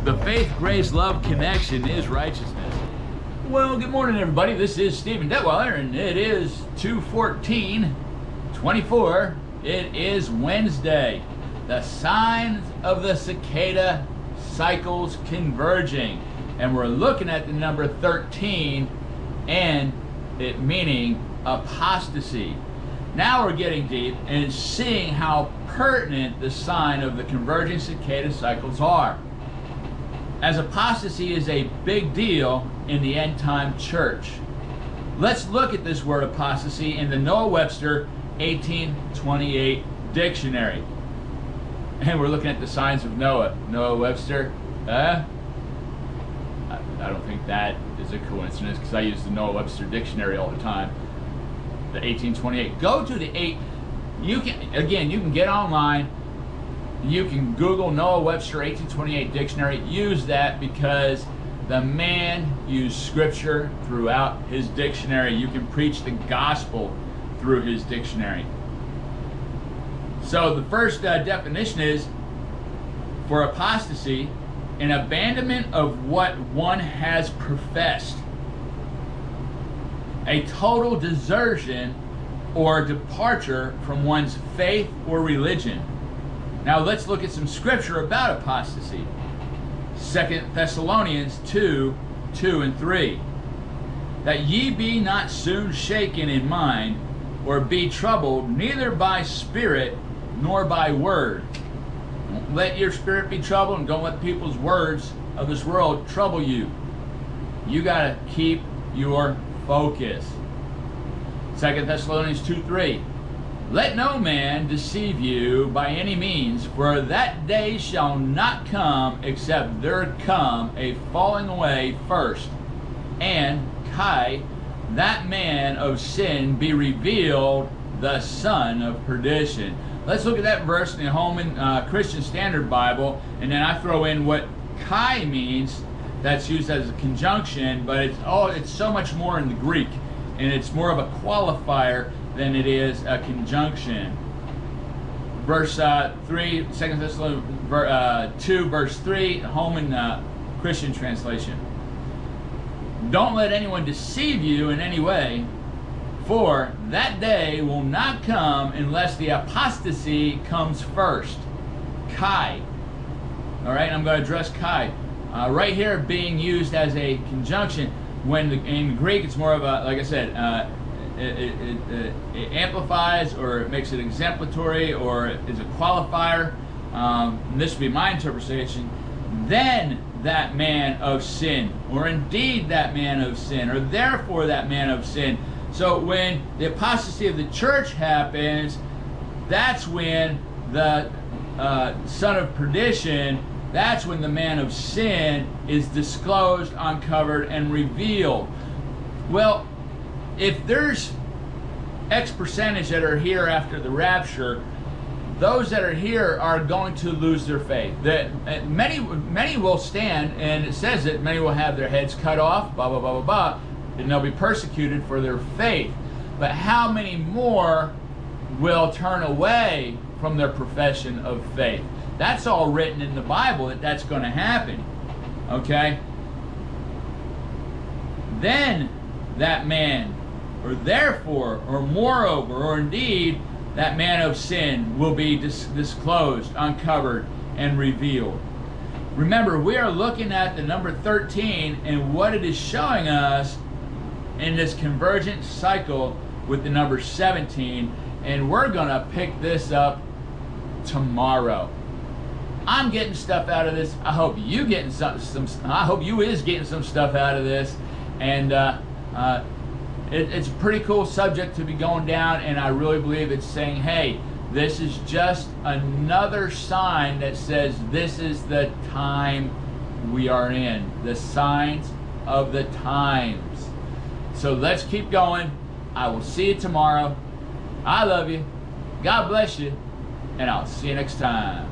The faith, grace, love connection is righteousness. Well, good morning, everybody. This is Stephen Detweiler, and it is 2/14/24. It is Wednesday. The signs of the cicada cycles converging. And we're looking at the number 13 and it meaning apostasy. Now we're getting deep and seeing how pertinent the sign of the converging cicada cycles are, as apostasy is a big deal in the end time church. Let's look at this word apostasy in the Noah Webster 1828 dictionary. And we're looking at the signs of Noah. Noah Webster, I don't think that is a coincidence, because I use the Noah Webster dictionary all the time. The 1828. Go to the 8. You can get online. You can Google Noah Webster 1828 dictionary. Use that because the man used scripture throughout his dictionary. You can preach the gospel through his dictionary. So the first definition is, for apostasy, an abandonment of what one has professed, a total desertion or departure from one's faith or religion. Now let's look at some scripture about apostasy. 2 Thessalonians 2:2-3. That ye be not soon shaken in mind, or be troubled, neither by spirit nor by word. Don't let your spirit be troubled, and don't let people's words of this world trouble you. You got to keep your focus. 2 Thessalonians 2:3. Let no man deceive you by any means, for that day shall not come except there come a falling away first, and that man of sin be revealed, the son of perdition. Let's look at that verse in the Holman Christian Standard Bible, and then I throw in what Kai means. That's used as a conjunction, but it's so much more in the Greek, and it's more of a qualifier than it is a conjunction. Verse 3, 2 Thessalonians 2, verse 3, Holman Christian translation. Don't let anyone deceive you in any way, for that day will not come unless the apostasy comes first. Kai. All right, I'm going to address Kai. Right here being used as a conjunction, when in Greek it's more of a, like I said, it amplifies, or it makes it exemplatory, or is a qualifier. And this would be my interpretation. Then that man of sin, or indeed that man of sin, or therefore that man of sin. So when the apostasy of the church happens, that's when the son of perdition, that's when the man of sin is disclosed, uncovered, and revealed. Well, if there's X percentage that are here after the rapture, those that are here are going to lose their faith. That many will stand, and it says that many will have their heads cut off, blah, blah, blah, blah, blah, and they'll be persecuted for their faith. But how many more will turn away from their profession of faith? That's all written in the Bible, that's going to happen. Okay? Then that man, or therefore, or moreover, or indeed, that man of sin will be disclosed, uncovered, and revealed. Remember, we are looking at the number 13 and what it is showing us in this convergent cycle with the number 17, and we're going to pick this up tomorrow. I'm getting stuff out of this. I hope you getting some. I hope you is getting some stuff out of this, and it's a pretty cool subject to be going down. And I really believe it's saying, hey, this is just another sign that says this is the time we are in. The signs of the times. So let's keep going. I will see you tomorrow. I love you. God bless you, and I'll see you next time.